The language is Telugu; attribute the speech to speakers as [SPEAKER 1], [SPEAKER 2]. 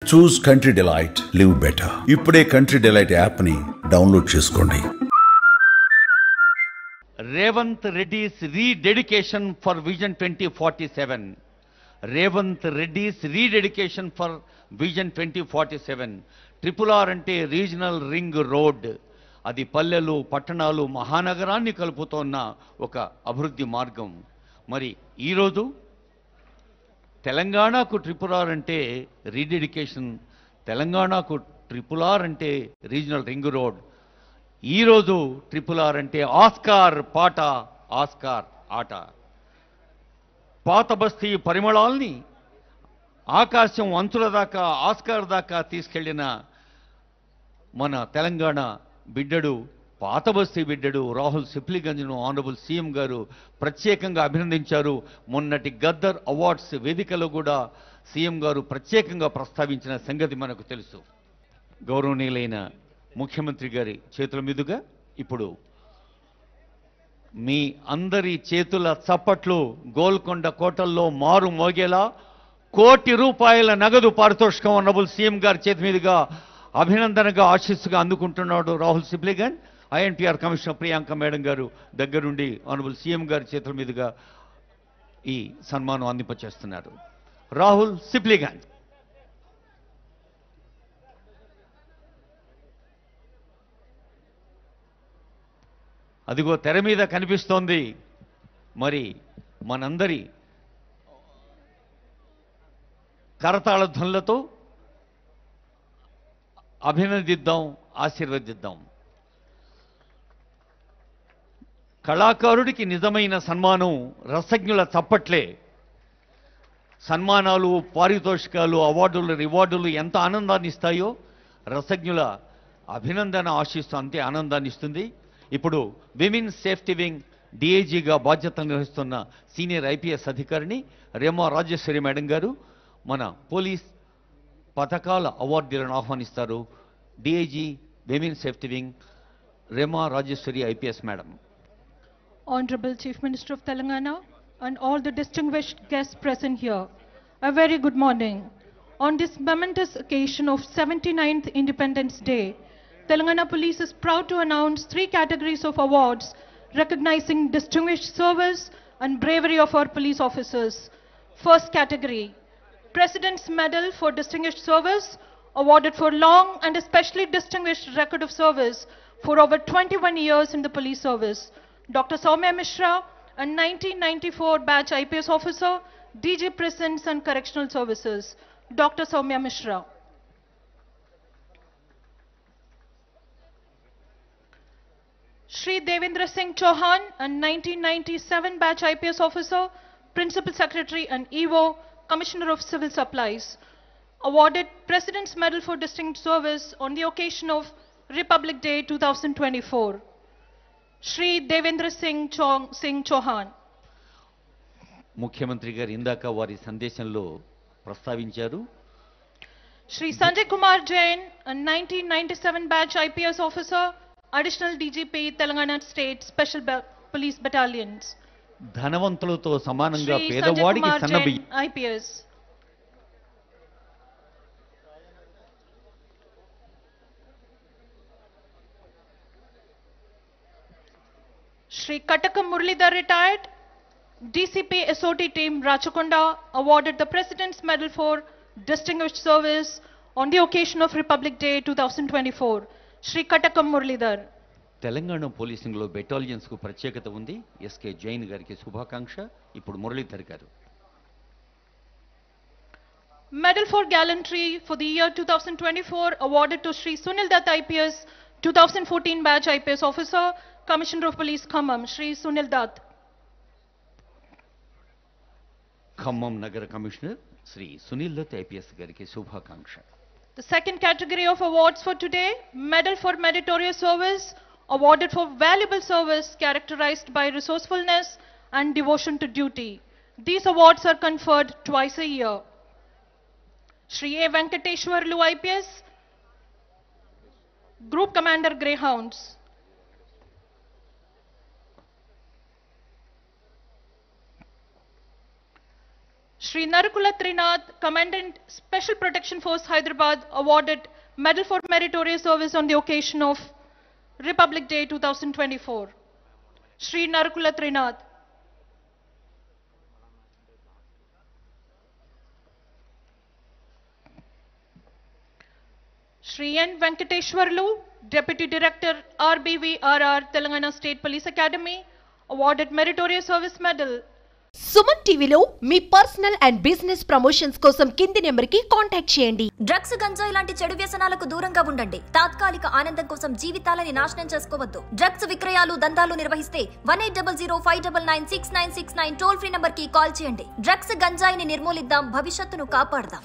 [SPEAKER 1] చూస్ కంట్రీ డిలైట్, లివ్ బెటర్. ఇప్పుడే కంట్రీ డిలైట్ యాప్ ని డౌన్లోడ్ చేసుకోండి.
[SPEAKER 2] Revanth Reddy's rededication for vision 2047. Revanth Reddy's rededication for vision 2047. RRR అంటే రీజనల్ రింగ్ రోడ్. అది పల్లెలు, పట్టణాలు, మహానగరాన్ని కలుపుతోన్న ఒక అభివృద్ధి మార్గం. మరి ఈరోజు తెలంగాణకు RRR అంటే రీడెడికేషన్, తెలంగాణకు RRR అంటే రీజనల్ రింగ్ రోడ్. ఈరోజు RRR అంటే ఆస్కార్ పాట, ఆస్కార్ ఆట. పాత బస్తీ పరిమళాల్ని ఆకాశం అంచుల దాకా, ఆస్కార్ దాకా తీసుకెళ్లిన మన తెలంగాణ బిడ్డడు, పాత బస్తీ బిడ్డడు రాహుల్ సిప్లిగంజ్ను ఆనరబుల్ సీఎం గారు ప్రత్యేకంగా అభినందించారు. మొన్నటి గద్దర్ అవార్డ్స్ వేదికలో కూడా సీఎం గారు ప్రత్యేకంగా ప్రస్తావించిన సంగతి మనకు తెలుసు. గౌరవనీయులైన ముఖ్యమంత్రి గారి చేతుల మీదుగా ఇప్పుడు మీ అందరి చేతుల చప్పట్లు గోల్కొండ కోటల్లో మారు మోగేలా ₹1 కోటి నగదు పారితోషికం ఆనరబుల్ సీఎం గారి చేతి మీదుగా అభినందనగా, ఆశీస్సుగా అందుకుంటున్నాడు Rahul Sipligunj. INTR commissioner Priyanka madam గారు దగ్గరుండి ఆనరబుల్ సీఎం గారి చేతుల మీదుగా ఈ సన్మానం అందింపచేస్తున్నారు. రాహుల్ సిప్లిగంజ్. అదిగో తెర మీద కనిపిస్తోంది. మరి మనందరి కరతాళ ధ్వనులతో అభినందిద్దాం, ఆశీర్వదిద్దాం. కళాకారుడికి నిజమైన సన్మానం రసజ్ఞుల చప్పట్లే. సన్మానాలు, పారితోషికాలు, అవార్డులు, రివార్డులు ఎంత ఆనందాన్ని ఇస్తాయో రసజ్ఞుల అభినందన, ఆశిస్తూ అంతే ఆనందాన్ని ఇస్తుంది. ఇప్పుడు విమెన్ సేఫ్టీ వింగ్ DIGగా బాధ్యతలు నిర్వహిస్తున్న సీనియర్ IPS అధికారిని రేమా రాజేశ్వరి మేడం గారు మన పోలీస్ పథకాల అవార్డులను ఆహ్వానిస్తారు. DIG women safety wing Rema Rajeshwari IPS madam.
[SPEAKER 3] Honorable Chief Minister of Telangana and all the distinguished guests present here, a very good morning. On this momentous occasion of 79th Independence Day, Telangana Police is proud to announce 3 categories of awards recognizing distinguished service and bravery of our police officers. First category, President's Medal for Distinguished Service, awarded for long and especially distinguished record of service for over 21 years in the police service. Dr. Soumya Mishra, a 1994 batch IPS officer, DG Prisons and Correctional Services. Dr. Soumya Mishra. Shri Devendra Singh Chauhan, a 1997 batch IPS officer, Principal Secretary and EVO, Commissioner of Civil Supplies, awarded President's Medal for Distinguished Service on the occasion of Republic Day 2024. Shri Devendra Singh Chauhan.
[SPEAKER 2] ముఖ్యమంత్రి గారు ఇందాక వారి సందేశంలో ప్రస్తావించారు.
[SPEAKER 3] Shri Sanjay Kumar Jain, a 1997 batch IPS officer, Additional DGP, Telangana State Special Police Battalions.
[SPEAKER 2] ధనవంతులతో సమానంగా
[SPEAKER 3] Shri Sanjay
[SPEAKER 2] పేదవాడికి
[SPEAKER 3] Kumar
[SPEAKER 2] సన్నబియ్యం.
[SPEAKER 3] Jain, IPS. Shri Katakam Muralidhar retired, DCP SOT team Rachakonda, awarded the President's Medal for Distinguished Service on the occasion of Republic Day 2024. Shri Katakam Muralidhar.
[SPEAKER 2] Telangana పోలీసింగ్లో బెటాలియన్స్కు ప్రత్యేకత ఉంది. SK జైన్ గారికి శుభాకాంక్ష. ఇప్పుడు మురళీధర్ గారు.
[SPEAKER 3] Medal for Gallantry for the year 2024 awarded to Shri Sunil Dutt IPS, 2014 batch IPS officer, Commissioner of Police Khammam, Shri Sunil Dutt.
[SPEAKER 2] Khammam నగర కమిషనర్ శ్రీ సునీల్ దత్ IPS గారికి శుభాకాంక్ష.
[SPEAKER 3] The second category of awards for today, Medal for Meritorious Service, awarded for valuable service characterized by resourcefulness and devotion to duty. These awards are conferred twice a year. Shri A. Venkateshwarlu IPS, Group Commander Greyhounds. Shri Narukula Trinath, Commandant Special Protection Force Hyderabad, awarded Medal for Meritorious Service on the occasion of Republic Day 2024. Shri Narukula Trinath. Shri N. Venkateshwarlu, Deputy Director RBVRR, Telangana State Police Academy, awarded Meritorious Service Medal.
[SPEAKER 4] Suman టీవీలో మీ పర్సనల్ అండ్ బిజినెస్ ప్రమోషన్స్ కోసం కింది నెంబర్కి కాంటాక్ట్ చేయండి.
[SPEAKER 5] డ్రగ్స్, గంజాయి లాంటి చెడు వ్యసనాలకు దూరంగా ఉండండి. తాత్కాలిక ఆనందం కోసం జీవితాలని నాశనం చేసుకోవద్దు. డ్రగ్స్ విక్రయాలు, దందాలు నిర్వహిస్తే 180059969969 టోల్ ఫ్రీ నంబర్ కి కాల్ చేయండి. డ్రగ్స్, గంజాయిని నిర్మూలిద్దాం, భవిష్యత్తును కాపాడదాం.